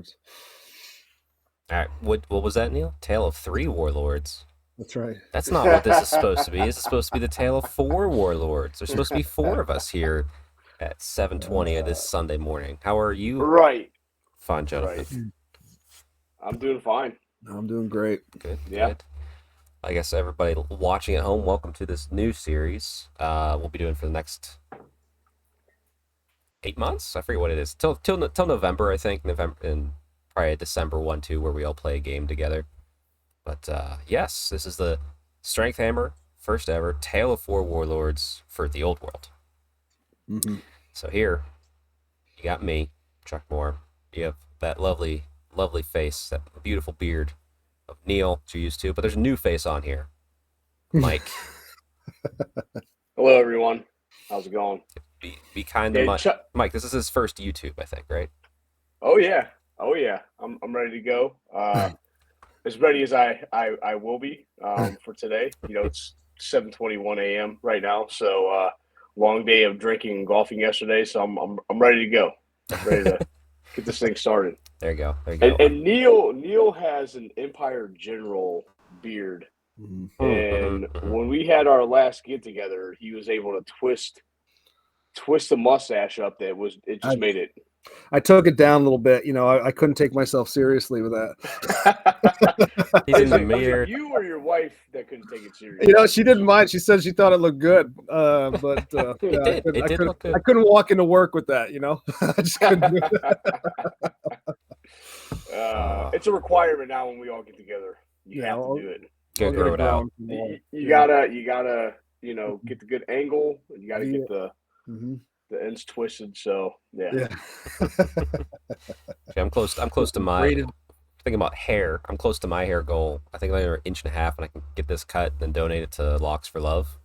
Warlords. All right, what was that, Neil? Tale of 3 Warlords. That's right. That's not what this is supposed to be. This is supposed to be the Tale of 4 Warlords. There's supposed to be 4 of us here at 7:20 this Sunday morning. How are you, Right. fine gentlemen? Right. I'm doing fine. I'm doing great. Good, Yeah. good. I guess everybody watching at home, welcome to this new series. We'll be doing for the next 8 months. I forget what it is. Till November, I think. November and probably December 1, 2, where we all play a game together. But yes, this is the Strength Hammer, first ever Tale of 4 Warlords for the Old World. Mm-hmm. So here, you got me, Chuck Moore. You have that lovely, lovely face, that beautiful beard of Neil, which you're used to. But there's a new face on here, Mike. Hello, everyone. How's it going? Be kind to Hey, Mike. Chuck. Mike, this is his first YouTube, I think, right? Oh yeah. I'm ready to go. As ready as I will be for today. It's 7:21 a.m. right now, so long day of drinking and golfing yesterday. So I'm ready to go. Ready to get this thing started. There you go. There you go. And Neil has an Empire General beard, Mm-hmm. and when we had our last get together, he was able to twist the mustache up. It just made it. I took it down a little bit. I couldn't take myself seriously with that. He's in the Was it mirror. you or your wife that couldn't take it seriously? She didn't mind. She said she thought it looked good, but It did look good. I couldn't walk into work with that. I just couldn't do it. It's a requirement now when we all get together. You have to do it. Go grow it out. You gotta get the good angle. And you gotta get the ends twisted. So yeah. I'm close to my thinking about hair. I'm close to my hair goal. I think I'm an inch and a half, and I can get this cut and then donate it to Locks for Love.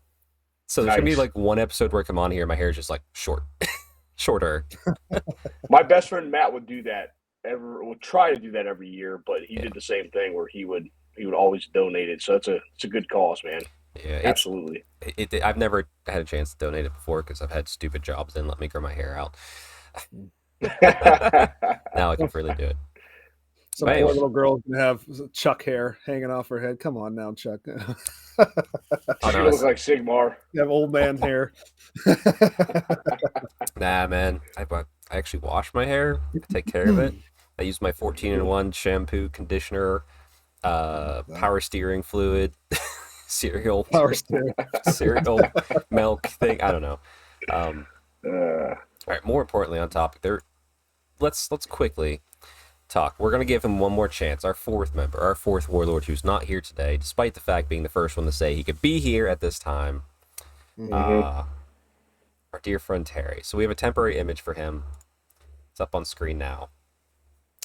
So there's gonna be like one episode where I come on here, and my hair is just like shorter. My best friend Matt would do that. Would try to do that every year, but he did the same thing where he would always donate it. So it's a good cause, man. Yeah, absolutely. I've never had a chance to donate it before because I've had stupid jobs that didn't let me grow my hair out. Now I can freely do it. Some poor little girl can have Chuck hair hanging off her head. Come on now, Chuck. She looks like Sigmar. You have old man hair. Nah, man. I actually wash my hair. I take care of it. I use my 14-in-1 shampoo, conditioner, power steering fluid, cereal milk thing. I don't know. All right. More importantly, on topic, let's quickly talk. We're gonna give him one more chance. Our fourth warlord, who's not here today, despite the fact being the first one to say he could be here at this time. Our dear friend Terry. So we have a temporary image for him. It's up on screen now.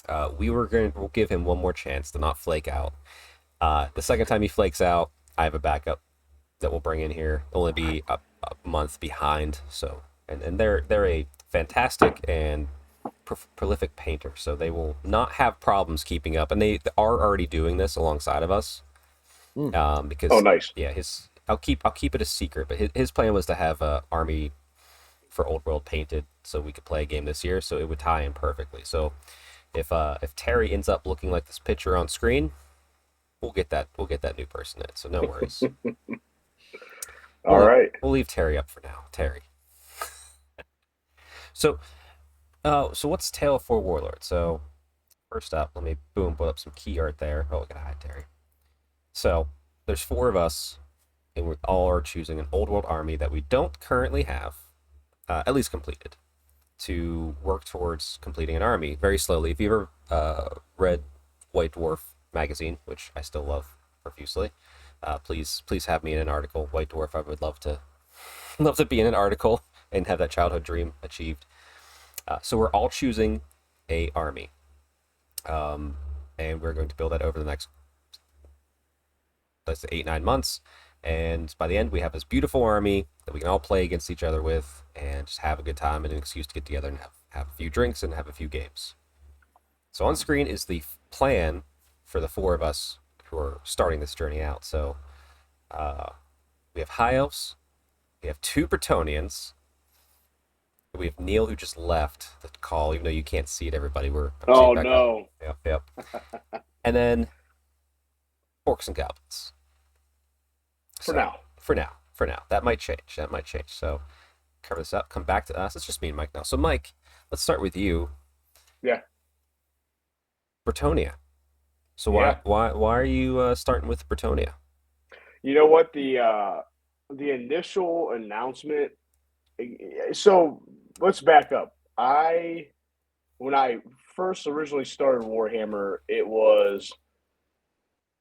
We'll give him one more chance to not flake out. The second time he flakes out, I have a backup that we'll bring in here. Only be a month behind. So, and they're a fantastic and prolific painter, so they will not have problems keeping up, and they are already doing this alongside of us. Because nice. Yeah, I'll keep it a secret, but his plan was to have a army for Old World painted so we could play a game this year, so it would tie in perfectly. So if Terry ends up looking like this picture on screen, we'll get that new person in, so no worries. All right. We'll leave Terry up for now. Terry. So what's Tale of 4 Warlords? So first up, let me put up some key art there. Oh, we gotta hide Terry. So there's 4 of us, and we all are choosing an Old World army that we don't currently have, at least completed, to work towards completing an army very slowly. If you ever read White Dwarf magazine, which I still love profusely, please have me in an article. White Dwarf, I would love to be in an article and have that childhood dream achieved. So we're all choosing a army, and we're going to build that over the next, let's say, 8-9 months. And by the end, we have this beautiful army that we can all play against each other with, and just have a good time and an excuse to get together and have a few drinks and have a few games. So on screen is the plan for the 4 of us who are starting this journey out. So we have High Elves, we have 2 Bretonnians, We have Neil who just left the call, even though you can't see it, everybody. I'm seeing Oh back up. no. Yep. And then Orcs and Goblins. For So, now. For now. That might change. So cover this up, come back to us. It's just me and Mike now. So Mike, let's start with you. Yeah. Bretonnia. So Yeah. why are you starting with Bretonnia? You know what? The initial announcement. So let's back up. When I first originally started Warhammer, it was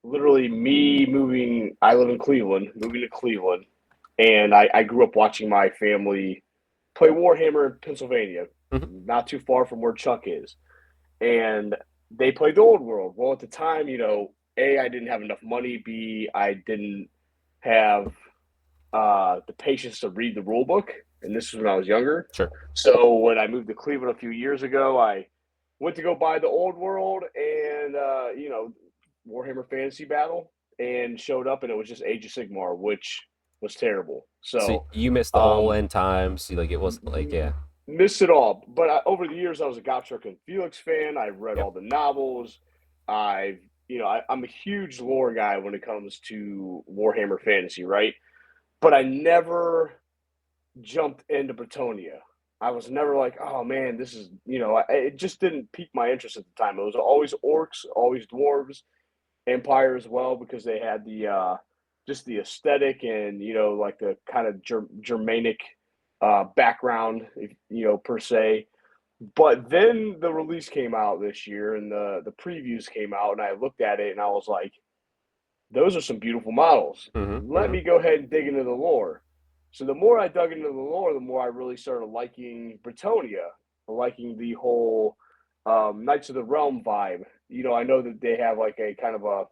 literally me moving. I live in Cleveland, moving to Cleveland, and I grew up watching my family play Warhammer in Pennsylvania, not too far from where Chuck is. And they played the old world. Well, at the time, A, I didn't have enough money. B, I didn't have the patience to read the rule book. And this was when I was younger. Sure. So when I moved to Cleveland a few years ago, I went to go buy the old world and, Warhammer Fantasy Battle and showed up, and it was just Age of Sigmar, which was terrible. So So you missed the whole end times. Like it wasn't like missed it all. But over the years, I was a Gottschalk and Felix fan. I read all the novels. I'm a huge lore guy when it comes to Warhammer Fantasy, right? But I never jumped into Bretonnia. I was never like, oh man, this is, it just didn't pique my interest at the time. It was always orcs, always dwarves, Empire as well, because they had the just the aesthetic and like the kind of Germanic background, per se. But then the release came out this year, and the previews came out, and I looked at it, and I was like, those are some beautiful models. Let me go ahead and dig into the lore. So the more I dug into the lore, the more I really started liking Bretonnia, liking the whole Knights of the Realm vibe. I know that they have like a kind of a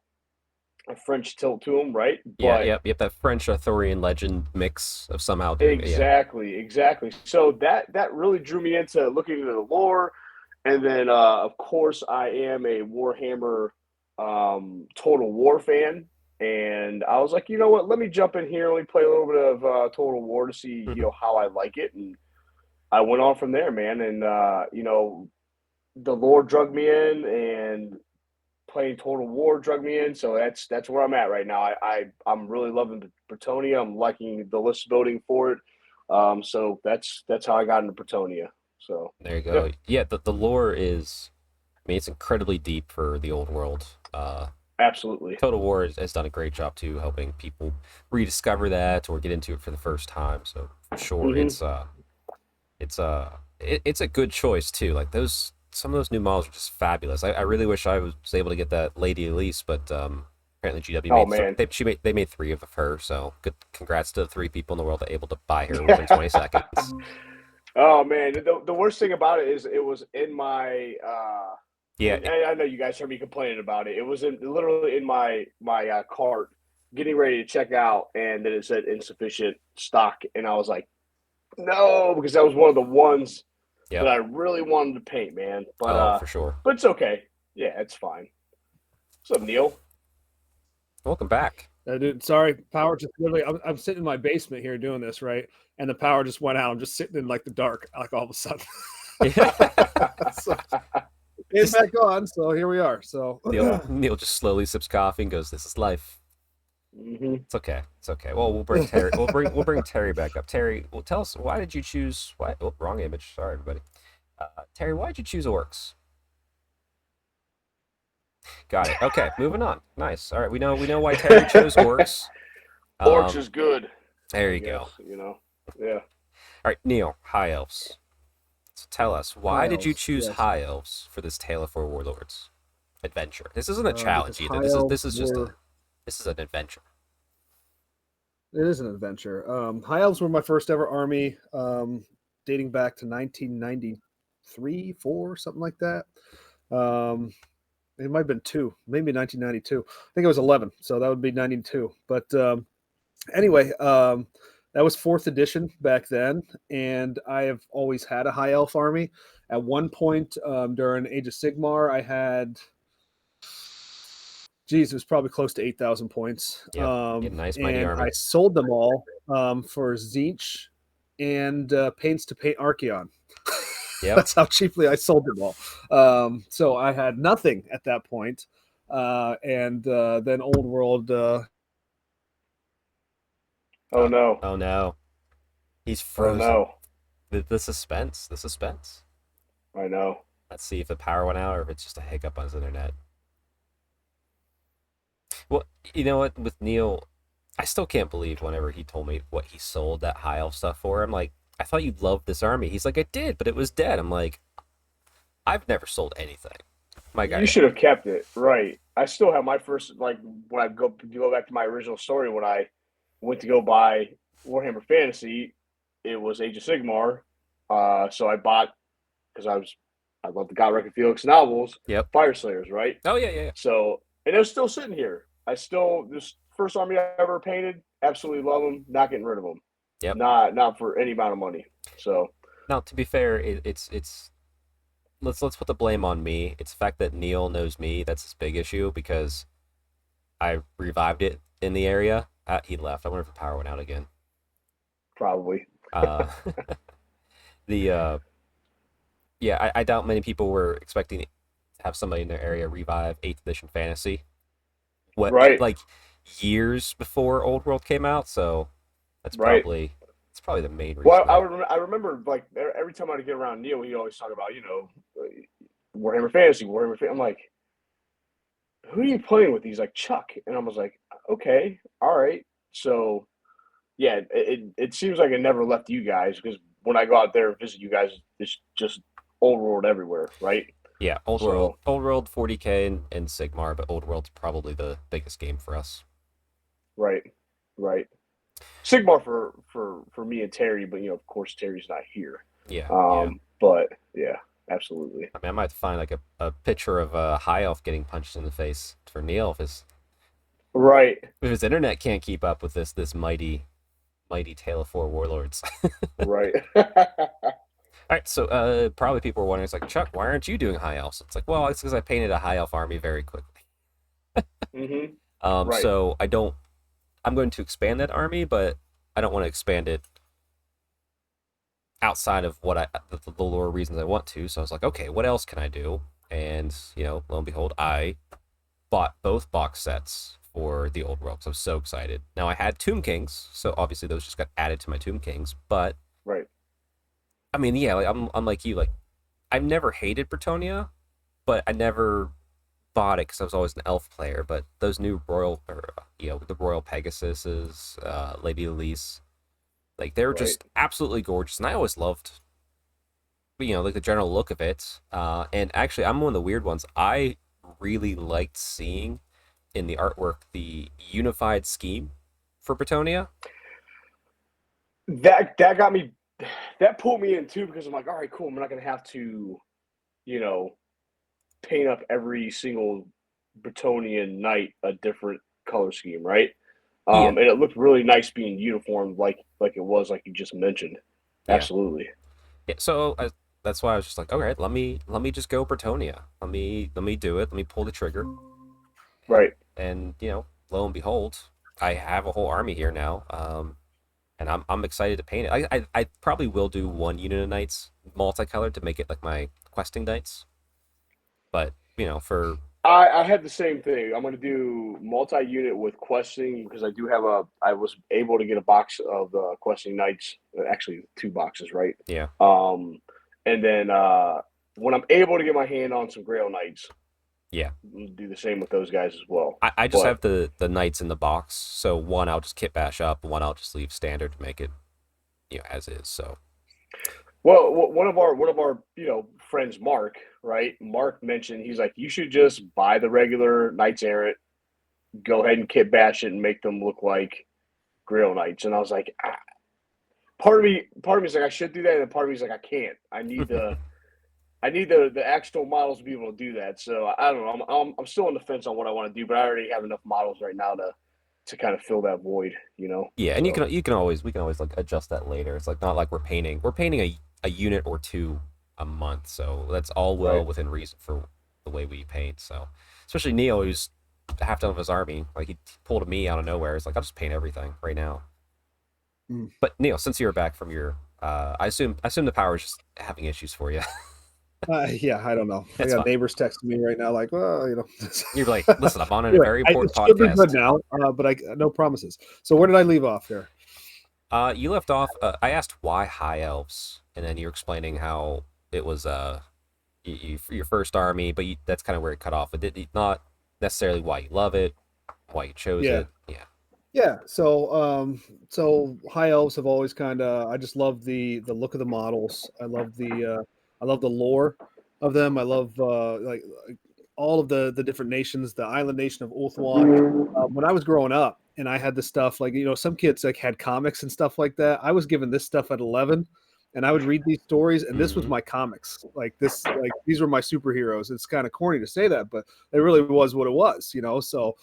French tilt to them, right? Yep. That French Arthurian legend mix of somehow doing exactly. So that really drew me into looking into the lore, and then of course I am a Warhammer Total War fan, and I was like, you know what? Let me jump in here. Let me play a little bit of Total War to see how I like it, and I went on from there, man. And the lore drug me in, and playing Total War drug me in, so that's where I'm at right now. I'm really loving Bretonnia. I'm liking the list building for it. So that's how I got into Bretonnia. So there you go. Yeah, the lore is, I mean, it's incredibly deep for the old world. Absolutely. Total War has done a great job too, helping people rediscover that or get into it for the first time. So for sure, it's a good choice too. Like some of those new models are just fabulous. I really wish I was able to get that Lady Elise, but apparently GW they made 3 of her. So good, congrats to the 3 people in the world that able to buy her within 20 seconds. Oh man, the worst thing about it is it was in my I know you guys heard me complaining about it. It was literally in my cart, getting ready to check out, and then it said insufficient stock, and I was like, no, because that was one of the ones that I really wanted to paint, man. But for sure. But it's okay. Yeah, it's fine. What's up, Neil? Welcome back. Dude, sorry, power just literally. I'm sitting in my basement here doing this, right, and the power just went out. I'm just sitting in like the dark, like all of a sudden. So, it's back on, so here we are. So Neil just slowly sips coffee and goes, "This is life." It's okay. Well, we'll bring Terry. we'll bring Terry back up. Terry, well, tell us, why did you choose? Why? Oh, wrong image. Sorry, everybody. Terry, why did you choose orcs? Got it. Okay, moving on. Nice. All right, we know why Terry chose orcs. Orcs is good. There you go. Yeah. All right, Neil, high elves. So tell us, why did you choose high elves for this Tale of Four Warlords adventure? This isn't a challenge either. This is an adventure. It is an adventure. High elves were my first ever army, dating back to 1993, 4, something like that. It might have been 2, maybe 1992. I think it was 11, so that would be 92. But anyway, that was 4th edition back then, and I have always had a high elf army. At one point during Age of Sigmar, I had, it was probably close to 8,000 points. Nice, mighty and army. I sold them all for Zinch and paints to paint Archeon. Yep. That's how cheaply I sold them all. So I had nothing at that point. And then Old World. Oh no. Oh no. He's Oh frozen. no. The suspense. The suspense. I know. Let's see if the power went out or if it's just a hiccup on his internet. Well, you know what? With Neil, I still can't believe whenever he told me what he sold that high elf stuff for. I'm like, I thought you'd love this army. He's like, I did, but it was dead. I'm like, I've never sold anything. My You guy. should have kept it, right? I still have my first, like, when I go back to my original story, when I went to go buy Warhammer Fantasy, it was Age of Sigmar. So I bought, because I love the God Reckon Felix novels, Yep. Fire Slayers, right? Oh yeah, yeah, yeah. So, and they're still sitting here. This first army I ever painted, absolutely love them. Not getting rid of them. Yep. Not for any amount of money. So Now, to be fair, it's let's put the blame on me. It's the fact that Neil knows me. That's his big issue because I revived it in the area. He left. I wonder if the power went out again. probably. Uh, the yeah, I doubt many people were expecting to have somebody in their area revive 8th edition fantasy. What Right. like years before Old World came out, so that's Right. probably the main reason. Well, I remember like every time I'd get around Neil, he always talk about Warhammer Fantasy, I'm like, who are you playing with? He's like Chuck, and I was like, okay, all right. So yeah, it seems like it never left you guys because when I go out there and visit you guys, it's just Old World everywhere, right? Yeah, Old World 40K and Sigmar, but Old World's probably the biggest game for us. Right, right. Sigmar for me and Terry, but of course Terry's not here. Yeah. But yeah, absolutely. I mean, I might have to find like a picture of a high elf getting punched in the face for Neil Right. if his internet can't keep up with this mighty tale of four warlords. Right. All right, so probably people are wondering, it's like, Chuck, why aren't you doing high elves? It's like, well, it's because I painted a high elf army very quickly. Right. So I'm going to expand that army, but I don't want to expand it outside of what the lore reasons I want to. So I was like, okay, what else can I do? And lo and behold, I bought both box sets for the Old World. So I was so excited. Now I had Tomb Kings, so obviously those just got added to my Tomb Kings. But right. I mean, yeah, like, I'm like you. Like, I've never hated Bretonnia, but I never bought it because I was always an elf player. But those new royal, the Royal Pegasuses, Lady Elise, like they were just absolutely gorgeous, and I always loved, like the general look of it. And actually, I'm one of the weird ones. I really liked seeing in the artwork the unified scheme for Bretonnia. That got me. That pulled me in too because I'm like, all right, cool. I'm not gonna have to, paint up every single Bretonian knight a different color scheme, right? Yeah. And it looked really nice being uniformed, like it was, like you just mentioned. Yeah. Absolutely. Yeah. So that's why I was just like, okay, let me just go Bretonnia. Let me do it. Let me pull the trigger. Right. And lo and behold, I have a whole army here now. And I'm excited to paint it. I probably will do one unit of knights multicolored to make it like my questing knights. But for I had the same thing. I'm going to do multi-unit with questing because I was able to get a box of questing knights, actually 2 boxes, right? Yeah. And then when I'm able to get my hand on some Grail knights, yeah, do the same with those guys as well. I just have the knights in the box, so one I'll just kit bash up, one I'll just leave standard to make it, as is. So. Well, one of our friends, Mark, right? Mark mentioned he's like, you should just buy the regular Knights Errant, go ahead and kit bash it, and make them look like Grail Knights. And I was like, part of me is like I should do that, and part of me is like I can't. I need the actual models to be able to do that. So I don't know. I'm still on the fence on what I want to do, but I already have enough models right now to kind of fill that void. Yeah, and so. we can always like adjust that later. It's like not like we're painting a unit or 2 a month, so that's all within reason for the way we paint. So especially Neo, who's half done with his army, like he pulled me out of nowhere. It's like I'll just paint everything right now. But Neil, since you're back from your, I assume the power is just having issues for you. Yeah, I don't know. I It's got fine. neighbors texting me right now, like, well, You're like, listen, I'm on a Anyway, very important it should be good podcast. now, but I no promises. So where did I leave off here? You left off. I asked why high elves, and then you're explaining how it was your first army, but that's kind of where it cut off. It did not necessarily why you love it, why you chose Yeah. it. Yeah. Yeah, so high elves have always kind of. I just love the look of the models. I love the lore of them. I love like all of the different nations. The island nation of Ulthuan. When I was growing up, and I had this stuff like some kids like had comics and stuff like that. I was given this stuff at 11, and I would read these stories, and this was Mhm. my comics. Like these were my superheroes. It's kind of corny to say that, but it really was what it was. So.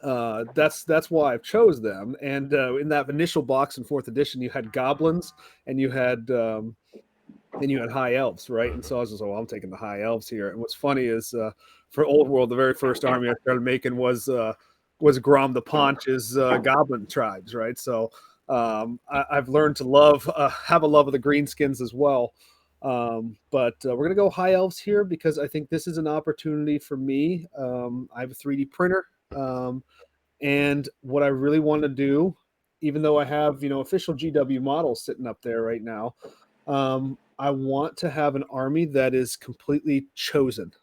That's why I've chose them. And in that initial box in fourth edition, you had goblins and you had high elves, right? And so I was just, I'm taking the high elves here. And what's funny is for Old World, the very first army I started making was Grom the Paunch's goblin tribes, right? So I've learned to have a love of the greenskins as well. But we're gonna go high elves here because I think this is an opportunity for me. I have a 3D printer. And what I really want to do, even though I have, official GW models sitting up there right now, I want to have an army that is completely chosen.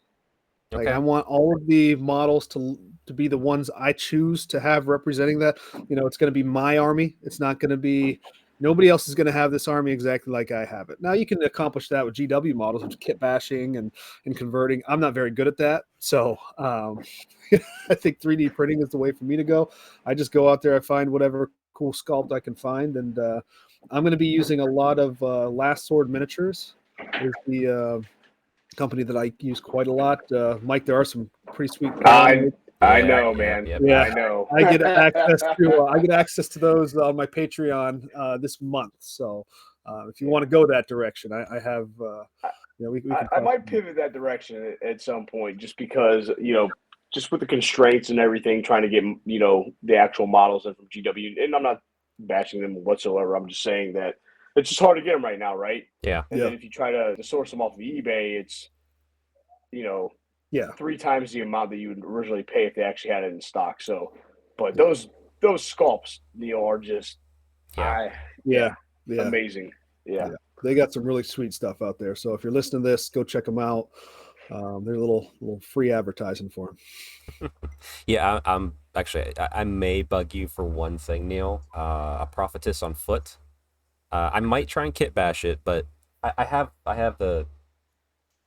Like I Okay. want all of the models to be the ones I choose to have representing that. It's going to be my army. It's not going to be nobody else is going to have this army exactly like I have it. Now you can accomplish that with GW models, which is kit bashing and converting. I'm not very good at that, so I think 3D printing is the way for me to go. I just go out there, I find whatever cool sculpt I can find, and I'm going to be using a lot of Last Sword Miniatures. Is the company that I use quite a lot. Mike, there are some pretty sweet I I Yeah. know, Yep. man. Yep. yeah, I know. I get access to those on my Patreon this month. So if you want to go that direction, I have we can I talk. might pivot that direction at some point, just because just with the constraints and everything, trying to get the actual models in from GW, and I'm not bashing them whatsoever. I'm just saying that it's just hard to get them right now, right? Yeah. And Yeah, then if you try to source them off of eBay, it's you know yeah, 3 times the amount that you would originally pay if they actually had it in stock. So, but those sculpts, Neil, are just Yeah. yeah, yeah, amazing. Yeah. yeah. They got some really sweet stuff out there. So if you're listening to this, go check them out. There's a little free advertising for them. Yeah. I'm actually. I may bug you for one thing, Neil. A prophetess on foot. I might try and kit bash it, but I have the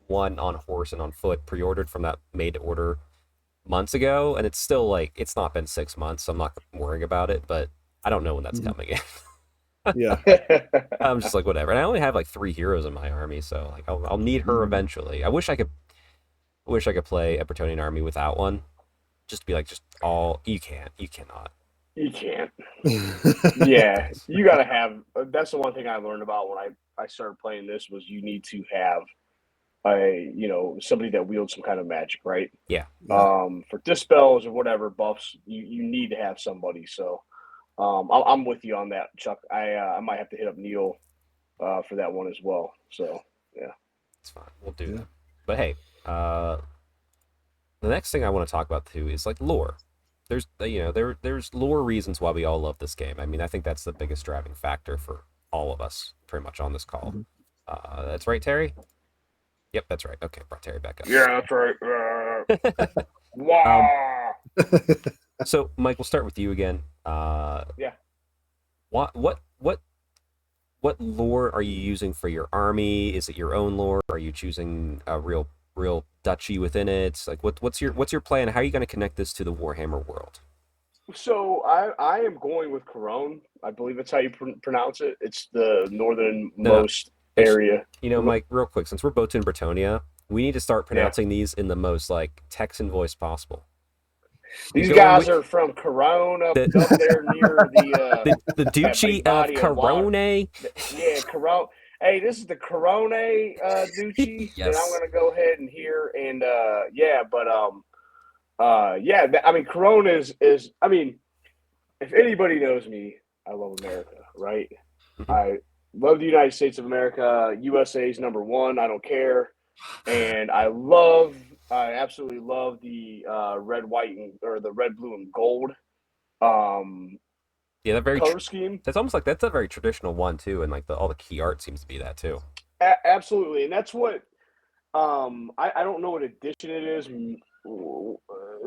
one on horse and on foot pre-ordered from that made to order months ago, and it's still like it's not been 6 months, so I'm not worrying about it. But I don't know when that's Mhm. coming in. Yeah, I'm just like whatever. And I only have like 3 heroes in my army, so like I'll need her Mhm. eventually. I wish I could play a Bretonnian army without one. Just to be like just all you cannot. You can't. Yeah, you got to have. That's the one thing I learned about when I started playing this was you need to have somebody that wields some kind of magic, right? Yeah. Yeah. For dispels or whatever buffs, you need to have somebody. So I'm with you on that, Chuck. I might have to hit up Neil for that one as well. So yeah. It's fine. We'll do Yeah. that. But hey, the next thing I want to talk about too is like lore. There's lore reasons why we all love this game. I mean, I think that's the biggest driving factor for all of us, pretty much on this call. Mhm. That's right, Terry. Yep, that's right. Okay, brought Terry back up. Yeah, that's right. Um, Wow. so Mike, we'll start with you again. Yeah. What lore are you using for your army? Is it your own lore? Are you choosing a real duchy within it? Like what's your plan? How are you going to connect this to the Warhammer world? So I am going with Corone. I believe that's how you pronounce it. It's the No, northernmost it's area. Mike, real quick, since we're both in Bretonnia, we need to start Yeah. pronouncing these in the most like Texan voice possible. These Going guys with are from Corone up the there near the that Duchy big of body of water. Corone. Yeah, Corone. Hey, this is the Corone Duchy that I'm Yes. gonna go ahead and hear. And yeah, but I mean, Corone is I mean, if anybody knows me, I love America, right? Mhm. I love the United States of America. USA is number one. I don't care. And I absolutely love the red, white, or the red, blue, and gold um, Yeah, color scheme. that's almost like that's a very traditional one too, and like all the key art seems to be that too. Absolutely, and that's what I don't know what edition it is,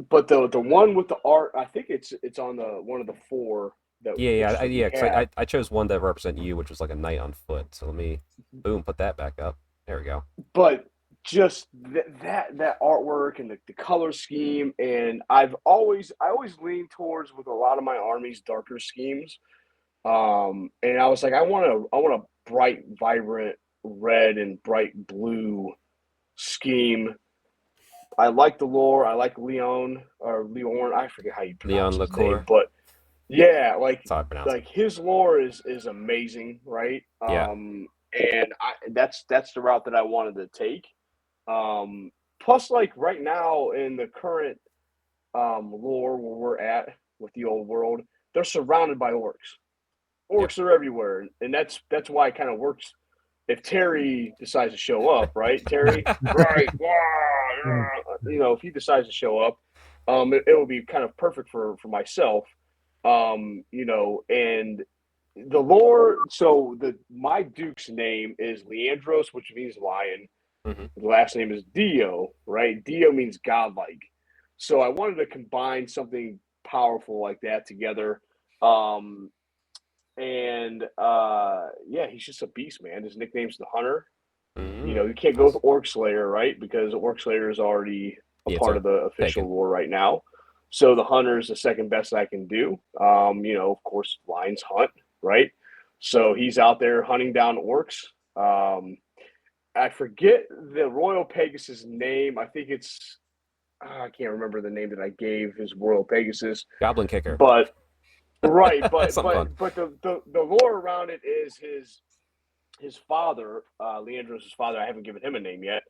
but the one with the art, I think it's on the one of the four Yeah, pictures that we yeah, because have. I chose one that represent you, which was like a knight on foot. So let me, boom, put that back up. There we go. But just that artwork and the color scheme, and I always lean towards with a lot of my armies darker schemes. And I was like, I want a bright, vibrant red and bright blue scheme. I like the lore. I like Leon or Leorn. I forget how you Leon pronounce his name, Licour. but yeah, That's how I pronounce it. like his lore is amazing, right? Yeah. And that's the route that I wanted to take. Plus, like right now in the current lore where we're at with the old world, they're surrounded by orcs. Yep. Orcs are everywhere, and that's why it kind of works. If Terry decides to show up, right? Terry, right? If he decides to show up, it will be kind of perfect for myself. And the lore. So my Duke's name is Leandros, which means lion. Hmm. The last name is Dio, right? Dio means godlike. So I wanted to combine something powerful like that together. Um, and yeah, he's just a beast, man. His nickname's the Hunter. You can't go with Orc Slayer, right? Because Orc Slayer is already a Yeah, it's part of the official taken. lore right now. So the Hunter is the second best I can do. Of course, lions hunt, right? So he's out there hunting down orcs. I forget the Royal Pegasus name. I think it's I can't remember the name that I gave his Royal Pegasus, Goblin Kicker. but right, Something fun. but the lore around it is his father, Leandros' father. I haven't given him a name yet.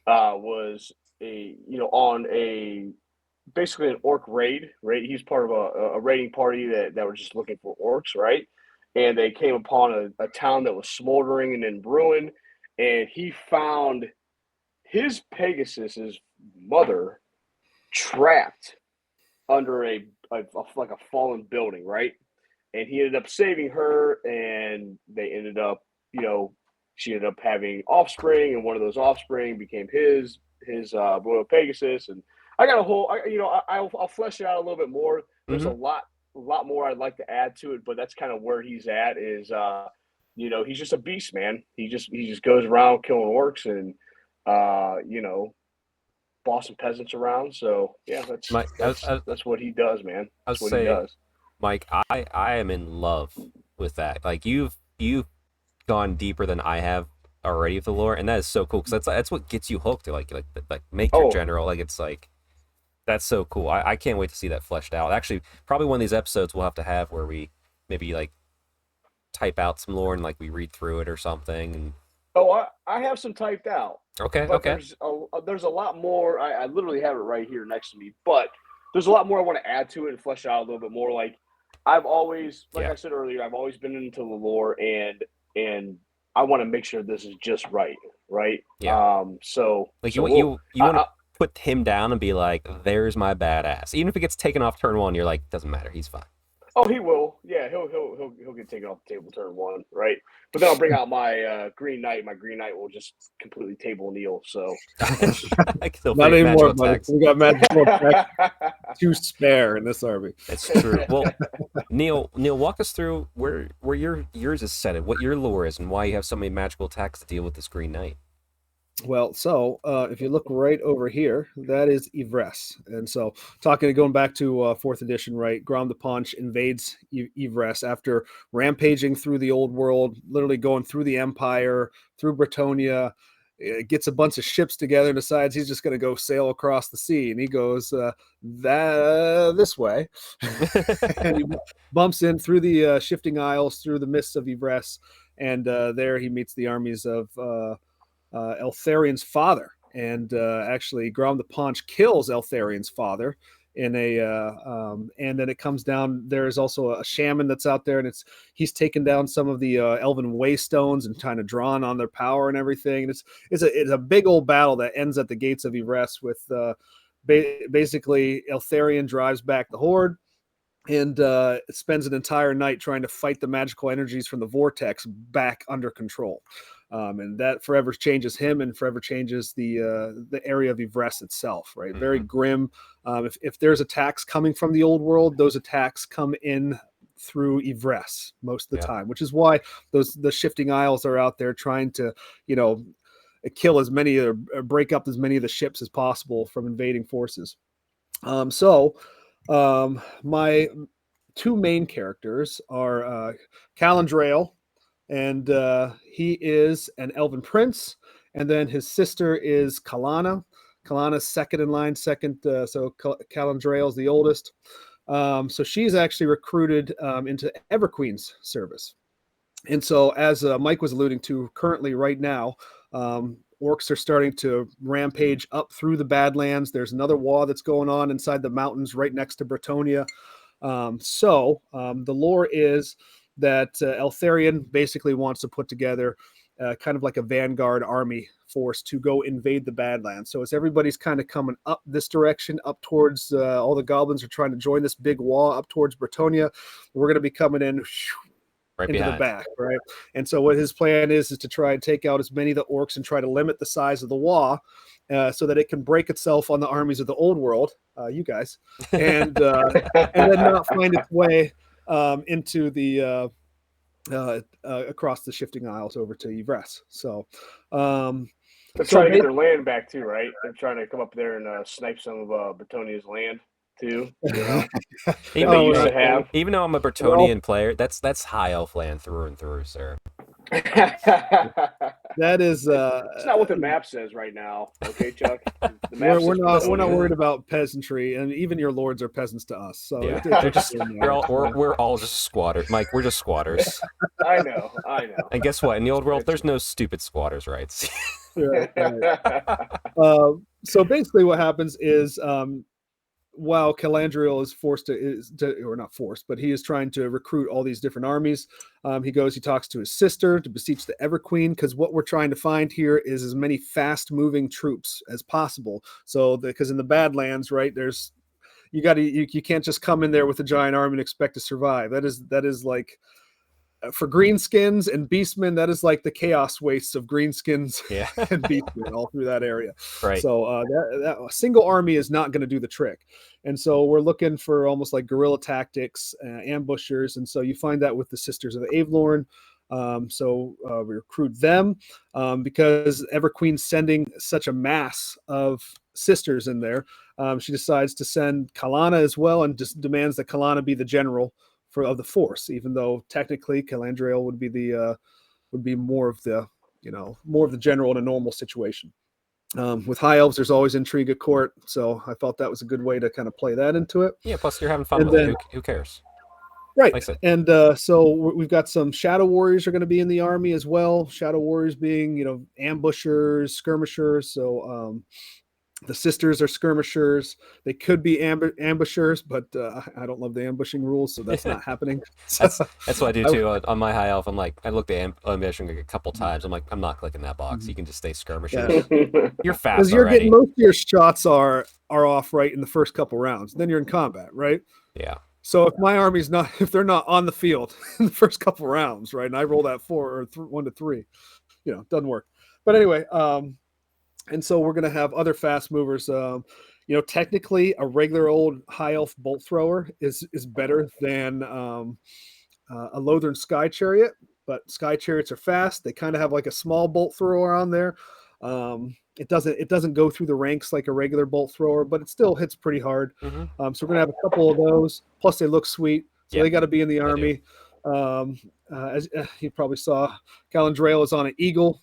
Was on a basically an orc raid. Right, he's part of a raiding party that were just looking for orcs, right? And they came upon a town that was smoldering and in ruin, and he found his Pegasus's mother trapped under like a fallen building, right? And he ended up saving her, and they ended up, she ended up having offspring, and one of those offspring became his Royal Pegasus. And I got a whole, I'll flesh it out a little bit more. There's Hmm. a lot more I'd like to add to it, but that's kind of where he's at. Is he's just a beast, man. He just goes around killing orcs and bossing peasants around. So yeah, My, that's what he does, man. I would That's what he say, does. Mike, I am in love with that. Like you've gone deeper than I have already with the lore, and that is so cool because that's what gets you hooked to like make your Oh, general. Like it's like that's so cool. I can't wait to see that fleshed out. Actually, probably one of these episodes we'll have to have where we maybe like type out some lore and like we read through it or something. And oh, I have some typed out, okay, but okay, there's a lot more. I literally have it right here next to me, but there's a lot more I want to add to it and flesh it out a little bit more. Like I've always, like yeah, I said earlier, I've always been into the lore, and I want to make sure this is just right, right? yeah. So Like so we'll. you want to put him down and be like, "There's my badass." Even if it gets taken off turn one, you're like, "Doesn't matter, he's fine." Oh, he will. Yeah, he'll get taken off the table turn one, right? But then I'll bring out my Green Knight. My Green Knight will just completely table kneel. So I can still Not free anymore, magical buddy. attacks. We got magical attacks to spare in this army. It's true. Well, Neil, walk us through where yours is set, what your lore is, and why you have so many magical attacks to deal with this Green Knight. Well, so if you look right over here, that is Yvresse. And so, going back to fourth edition, right? Grom the Paunch invades Yvresse after rampaging through the old world, literally going through the Empire, through Bretonnia, gets a bunch of ships together and decides he's just going to go sail across the sea. And he goes this way. And he bumps in through the shifting isles, through the mists of Yvresse. And there he meets the armies of Eltharion's father. And actually, Grom the Paunch kills Eltharion's father in a and then it comes down. There is also a shaman that's out there, and he's taken down some of the elven waystones and kind of drawn on their power and everything. And it's a big old battle that ends at the gates of Yvresse with basically Eltharion drives back the horde and spends an entire night trying to fight the magical energies from the vortex back under control. And that forever changes him and forever changes the area of Yvresse itself, right? Mm-hmm. Very grim. If there's attacks coming from the old world, those attacks come in through Yvresse most of the time, which is why the Shifting Isles are out there trying to, kill as many or break up as many of the ships as possible from invading forces. My two main characters are Calandrael, and he is an elven prince, and then his sister is Kalana. Kalana's second in line, so Calandrael's the oldest. So she's actually recruited into Everqueen's service. And so, as Mike was alluding to, currently right now, orcs are starting to rampage up through the Badlands. There's another war that's going on inside the mountains right next to Bretonnia. The lore is that Eltharion basically wants to put together kind of like a vanguard army force to go invade the Badlands. So as everybody's kind of coming up this direction, up towards all the goblins are trying to join this big wall up towards Bretonnia, we're going to be coming in right into behind. the back, right? And so what his plan is to try and take out as many of the orcs and try to limit the size of the wall so that it can break itself on the armies of the old world, you guys, and then not find its way into the across the Shifting Isles over to Yvresse. So they're trying to get their land back too, right? They're trying to come up there and snipe some of Bretonnia's land too. Even though I'm a Bretonnian player, that's high elf land through and through, sir. That is it's not what the map says right now, okay, Chuck? We're not worried about peasantry, and even your lords are peasants to us. So we're all just squatters, Mike. We're just squatters. I know. And guess what? In the old world, there's no stupid squatters' rights. Right. So basically, what happens is, while Calandriel is or not forced, but he is trying to recruit all these different armies. He talks to his sister to beseech the Everqueen, because what we're trying to find here is as many fast-moving troops as possible. So, because in the Badlands, right, you can't just come in there with a giant army and expect to survive. That is like, for greenskins and beastmen, that is like the chaos wastes of greenskins and beastmen all through that area. Right. So that a single army is not going to do the trick. And so we're looking for almost like guerrilla tactics, ambushers. And so you find that with the Sisters of Avelorn. We recruit them because Everqueen's sending such a mass of sisters in there. She decides to send Kalana as well, and just demands that Kalana be the general of the force, even though technically Calandriel would be more of the general in a normal situation. With high elves, there's always intrigue at court, so I felt that was a good way to kind of play that into it. Yeah, plus you're having fun with it. Who cares? Right. And so we've got some shadow warriors are going to be in the army as well. Shadow warriors being, ambushers, skirmishers. So the sisters are skirmishers. They could be ambushers, but I don't love the ambushing rules, so that's not happening. That's what I do too. On my high elf, I'm like, I looked at ambushing a couple times. I'm like, I'm not clicking that box. You can just stay skirmishers. Yeah. You're fast because you're getting most of your shots are off right in the first couple rounds. Then you're in combat, right? Yeah. So if they're not on the field in the first couple rounds, right, and I roll that 1 to 3, doesn't work. But anyway, and so we're going to have other fast movers. Technically, a regular old high elf bolt thrower is better than a Lothern Sky Chariot, but Sky Chariots are fast. They kind of have like a small bolt thrower on there. It doesn't go through the ranks like a regular bolt thrower, but it still hits pretty hard. Mm-hmm. So we're gonna have a couple of those. Plus, they look sweet, so they got to be in the army. As you probably saw, Calandriel is on an eagle.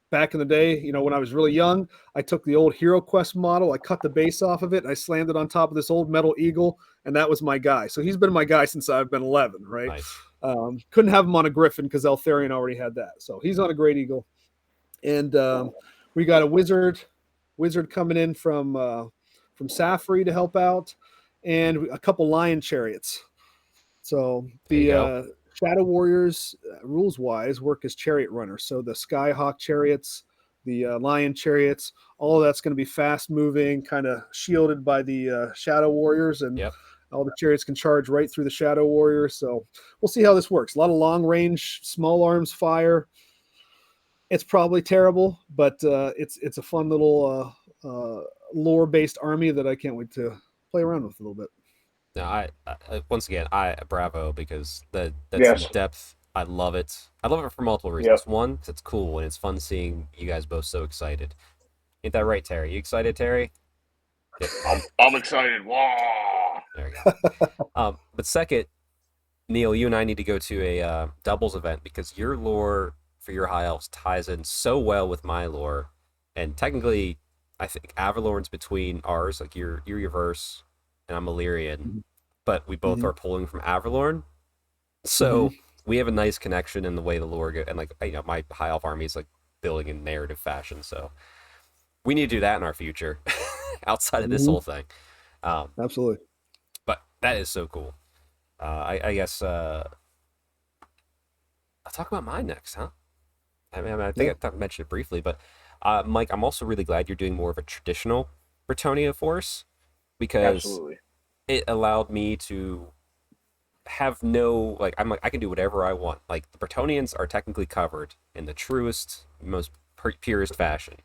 Back in the day, when I was really young, I took the old Hero Quest model, I cut the base off of it, and I slammed it on top of this old metal eagle, and that was my guy. So he's been my guy since I've been 11, right? Nice. Couldn't have him on a griffin because Eltharion already had that. So he's on a great eagle. And we got a wizard coming in from Safri to help out. and a couple lion chariots. So There you the go. Shadow Warriors, rules wise, work as chariot runners. So the Skyhawk chariots, the lion chariots, all of that's going to be fast moving, kind of shielded by the Shadow Warriors, and Yep. all the chariots can charge right through the Shadow Warriors. So we'll see how this works. A lot of long range, small arms fire. It's probably terrible, but it's a fun little lore based army that I can't wait to play around with a little bit. No, once again, bravo, because that's some Yes. depth. I love it. I love it for multiple Yep. reasons. One, because it's cool and it's fun seeing you guys both so excited. Ain't that right, Terry? You excited, Terry? I'm excited. Wow. There we go. But second, Neil, you and I need to go to a doubles event because your lore for your high elves ties in so well with my lore, and technically, I think Avalorn's between ours. Like you're Reverse, and I'm Illyrian, but we both are pulling from Avalorn, so we have a nice connection in the way the lore go, and like my high elf army is like building in narrative fashion. So we need to do that in our future, outside of this whole thing. Absolutely. But that is so cool. I guess I'll talk about mine next, huh? I think I mentioned it briefly, but Mike, I'm also really glad you're doing more of a traditional Bretonnia force because Absolutely. it allowed me to have no I can do whatever I want. Like the Bretonians are technically covered in the truest, most purest fashion.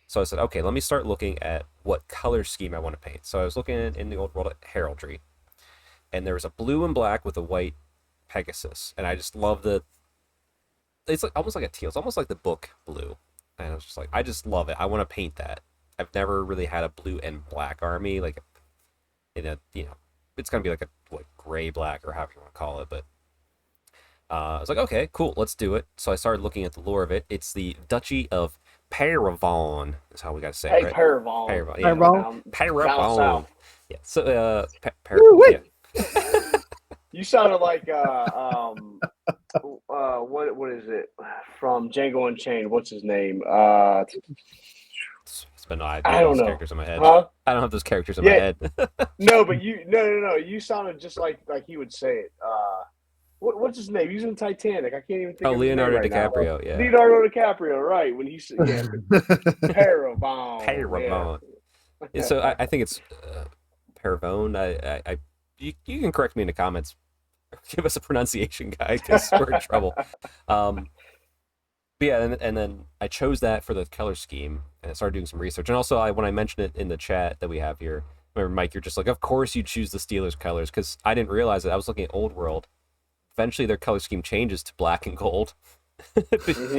So I said, okay, let me start looking at what color scheme I want to paint. So I was looking in the old world at heraldry, and there was a blue and black with a white Pegasus, and I just love it's like almost like a teal. It's almost like the book blue, and I was just like, I just love it. I want to paint that. I've never really had a blue and black army like in a it's gonna be like a gray black or however you want to call it, but I was like, okay, cool, let's do it. So I started looking at the lore of it. It's the Duchy of Paravon, is how we got to say it, right? Paravon. Paravon, yeah. Paravon. Paravon. south. Yeah. So yeah. You sounded like what is it from Django Unchained? What's his name? It's been I I don't don't those know. characters in my head. Huh? I don't have those characters in my head. No, but no. You sounded just like he would say it. What's his name? He's in Titanic. I can't even think of his Leonardo name right DiCaprio. now. Yeah. Leonardo DiCaprio, right? When he said, yeah, Paravon. Paravon. Yeah, so I think it's Paravone. You can correct me in the comments. Give us a pronunciation guide because we're in trouble. But yeah, and then I chose that for the color scheme, and I started doing some research. And also, when I mentioned it in the chat that we have here, remember, Mike, you're just like, of course you choose the Steelers colors, because I didn't realize it. I was looking at Old World. Eventually, their color scheme changes to black and gold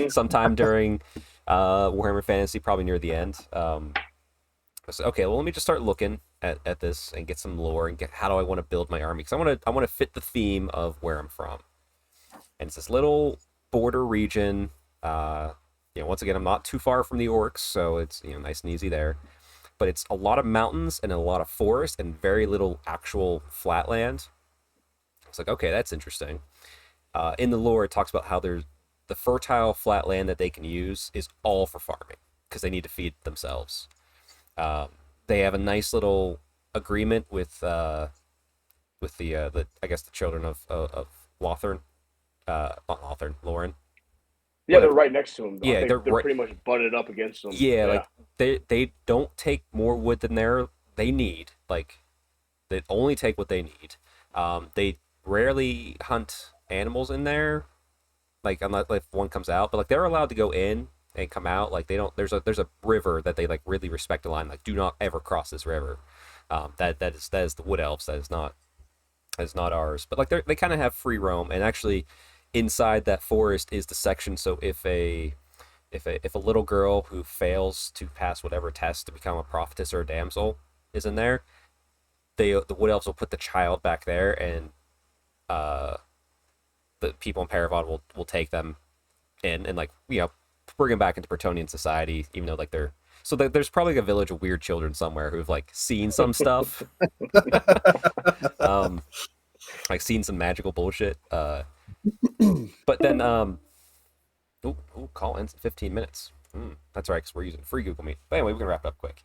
sometime during Warhammer Fantasy, probably near the end. So, okay, well, let me just start looking at this and get some lore and get how do I want to build my army, because I want to fit the theme of where I'm from. And it's this little border region. Once again, I'm not too far from the orcs, so it's nice and easy there. But it's a lot of mountains and a lot of forest and very little actual flat land. It's like, okay, that's interesting. In the lore, it talks about how there's the fertile flat land that they can use is all for farming because they need to feed themselves. They have a nice little agreement with the I guess the children of Lothern, not Lothern, Lauren. Yeah, they're right next to him. Though. Yeah, they're right, pretty much butted up against them. Yeah, like they don't take more wood than they need. Like they only take what they need. They rarely hunt animals in there, like unless if one comes out. But like they're allowed to go in and come out. Like they don't. There's a river that they like really respect the line. Like do not ever cross this river. That is the Wood Elves. That is not ours. But like they kind of have free roam, and actually inside that forest is the section. So if a little girl who fails to pass whatever test to become a prophetess or a damsel is in there, the Wood Elves will put the child back there, and the people in Paravon will take them in and bring them back into Bretonian society, even though like they're so there's probably like a village of weird children somewhere who've like seen some stuff, like seen some magical bullshit. But then call ends in 15 minutes. That's right, because we're using free Google Meet. But anyway, we're gonna wrap it up quick.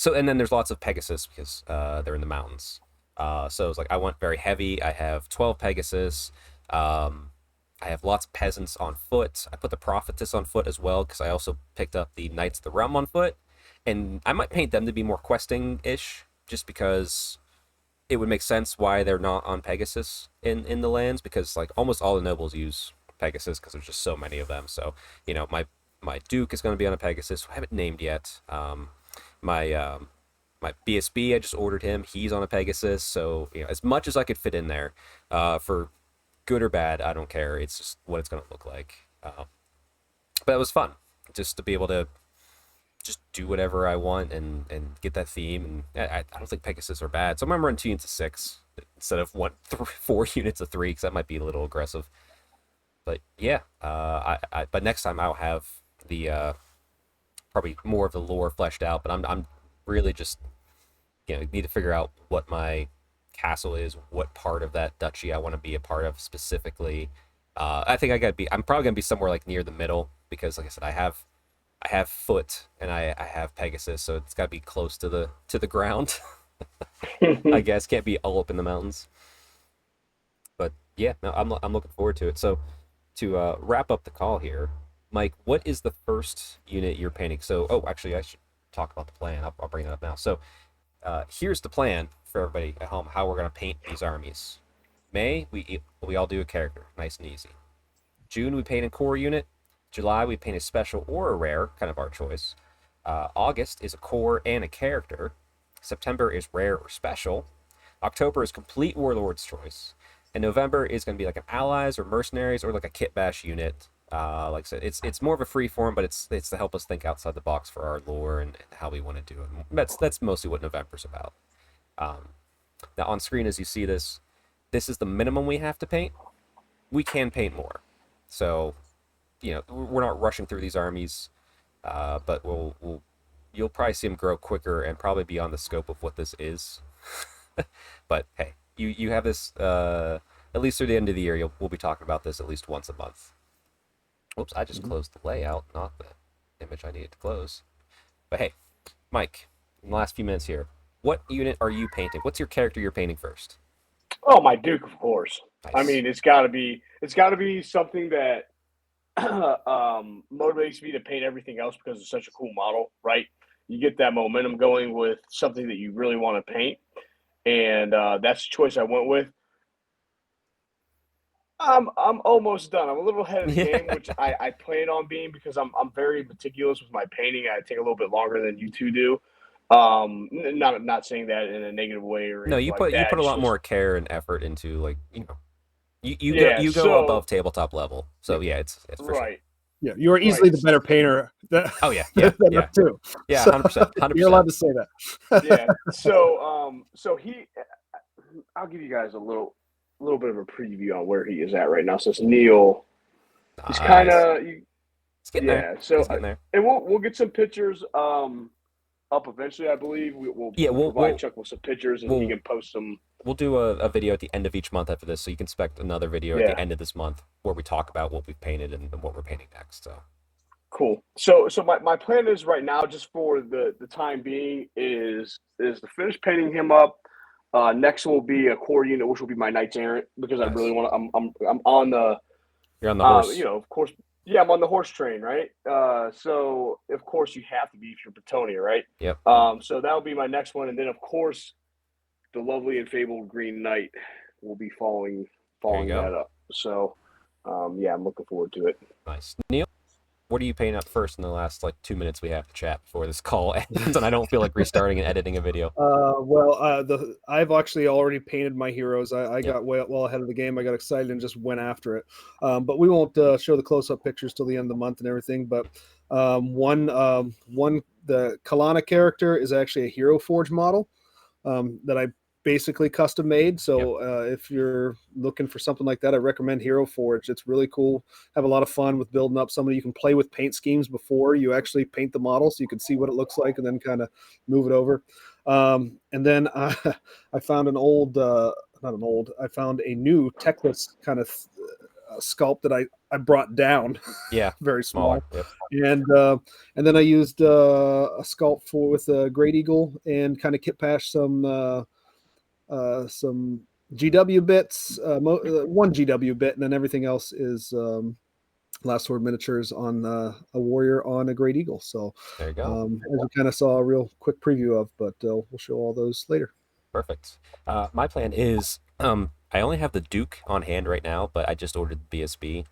So and then there's lots of Pegasus because they're in the mountains. So it's like I went very heavy. I have 12 Pegasus. I have lots of peasants on foot. I put the prophetess on foot as well because I also picked up the knights of the realm on foot, and I might paint them to be more questing ish, just because it would make sense why they're not on Pegasus in the lands, because like almost all the nobles use Pegasus because there's just so many of them. So my Duke is going to be on a Pegasus. I haven't named yet. My my BSB, I just ordered him. He's on a Pegasus. So as much as I could fit in there, for good or bad, I don't care. It's just what it's going to look like. But it was fun just to be able to just do whatever I want and get that theme. And I don't think Pegasus are bad. So I'm going to run 2 units of 6 instead of 4 units of 3 because that might be a little aggressive. But yeah, but next time I'll have the probably more of the lore fleshed out. But I'm really just need to figure out what my castle is, what part of that duchy I want to be a part of specifically. I think I'm probably gonna be somewhere like near the middle because, like I said, I have foot and I have Pegasus, so it's got to be close to the ground. I guess can't be all up in the mountains. But yeah, no, I'm looking forward to it. So to wrap up the call here, Mike, what is the first unit you're painting? So, actually, I should talk about the plan. I'll bring it up now. So, here's the plan for everybody at home, how we're going to paint these armies. May, we all do a character, nice and easy. June, we paint a core unit. July, we paint a special or a rare, kind of our choice. August is a core and a character. September is rare or special. October is complete Warlords choice. And November is going to be like an allies or mercenaries or like a kit bash unit. Like I said, it's more of a free form, but it's to help us think outside the box for our lore and how we want to do it. That's mostly what November's about. Now on screen, as you see this is the minimum we have to paint. We can paint more, so we're not rushing through these armies, but you'll probably see them grow quicker and probably beyond the scope of what this is. But hey, you have this at least through the end of the year. We'll be talking about this at least once a month. Oops, I just closed the layout, not the image I needed to close. But hey, Mike, in the last few minutes here, what unit are you painting? What's your character you're painting first? Oh, my Duke, of course. Nice. I mean, it's got to be something that motivates me to paint everything else because it's such a cool model, right? You get that momentum going with something that you really want to paint, and that's the choice I went with. I'm almost done. I'm a little ahead of the game, which I plan on being because I'm very meticulous with my painting. I take a little bit longer than you two do. Not saying that in a negative way or no. You put like a lot more care and effort into you go above tabletop level. So yeah, it's for right. Sure. Yeah, you are easily the better painter. Oh yeah, too. Yeah, 100%. You're allowed to say that. Yeah. So I'll give you guys a little bit of a preview on where he is at right now. So it's Neil. He's kind of getting there. So he's getting there. And we'll get some pictures up eventually. I believe we'll provide Chuck with some pictures and he can post some. We'll do a video at the end of each month after this, so you can expect another video at the end of this month where we talk about what we've painted and what we're painting next. So cool. So my plan is right now, just for the time being, is to finish painting him up. Next will be a core unit, which will be my Knights Errant, because I really want to. I'm on the. You're on the horse. Of course. Yeah, I'm on the horse train, right? So of course you have to be if you're Bretonnia, right? Yep. So that will be my next one, and then of course, the lovely and fabled Green Knight will be following that up. So, yeah, I'm looking forward to it. Nice, Neil. What are you painting up first in the last 2 minutes we have to chat before this call ends, and I don't feel like restarting and editing a video? I've actually already painted my heroes. I got well ahead of the game. I got excited and just went after it. But we won't show the close-up pictures till the end of the month and everything. But the Kalana character is actually a Hero Forge model that I basically custom made. So if you're looking for something like that, I recommend Hero Forge. It's really cool. Have a lot of fun with building up somebody. You can play with paint schemes before you actually paint the model, so you can see what it looks like and then kind of move it over. And then I found I found a new Techless kind of sculpt that I brought down. Yeah, Very small. Yep. And then I used a sculpt with a Great Eagle and kind of kit pash some GW bits, one GW bit, and then everything else is Last Sword miniatures on a warrior on a Great Eagle. So There you go. as you kind of saw a real quick preview of, but we'll show all those later. Perfect. My plan is I only have the Duke on hand right now, but I just ordered the BSB.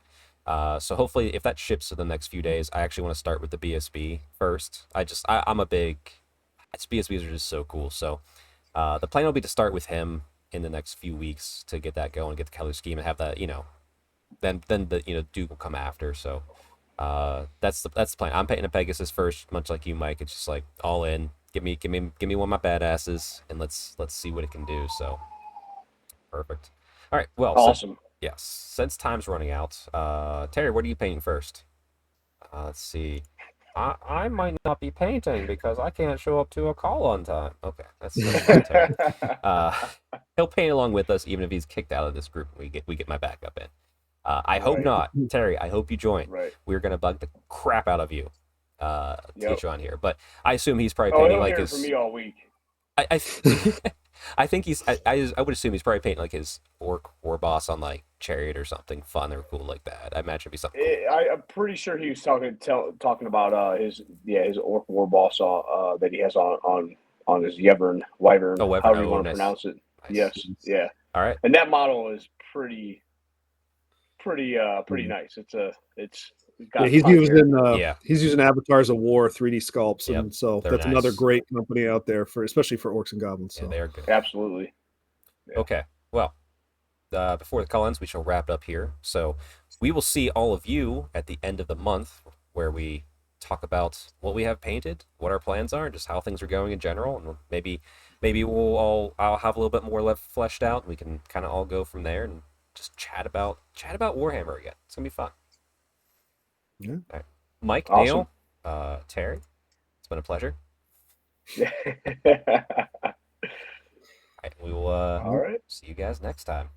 So hopefully, if that ships in the next few days, I actually want to start with the BSB first. I'm a big. BSBs are just so cool. So the plan will be to start with him in the next few weeks to get that going, get the color scheme, and have that, then the Duke will come after. So that's the plan. I'm painting a Pegasus first, much like you, Mike. It's just like all in. Give me one of my badasses, and let's see what it can do. So perfect. All right. Well, awesome. Since time's running out, Terry, what are you painting first? Let's see. I might not be painting because I can't show up to a call on time. Okay, that's fine, Terry. He'll paint along with us, even if he's kicked out of this group. We get my backup in. I hope not, Terry. I hope you join. Right. We're gonna bug the crap out of you to get you on here. But I assume he's probably he'll painting like hear his. from me all week. I think he's. I would assume he's probably painting like his orc war boss on like Chariot or something fun or cool like that. I imagine it'd be something cool. I'm pretty sure he was talking about his orc war boss that he has on his Wyvern, however you want to pronounce it. Nice. Yes, yeah. All right. And that model is pretty nice. He's using Avatars of War 3D sculpts, and so that's nice. another great company out there especially for orcs and goblins. So. Yeah, they are good. Absolutely. Yeah. Okay. Well, before the call ends, we shall wrap it up here. So we will see all of you at the end of the month, where we talk about what we have painted, what our plans are, and just how things are going in general, and maybe I'll have a little bit more left fleshed out, and we can kind of all go from there and just chat about Warhammer again. It's gonna be fun. Yeah. All right. Mike, awesome. Neil, Terry, it's been a pleasure. Yeah. All right, we will see you guys next time.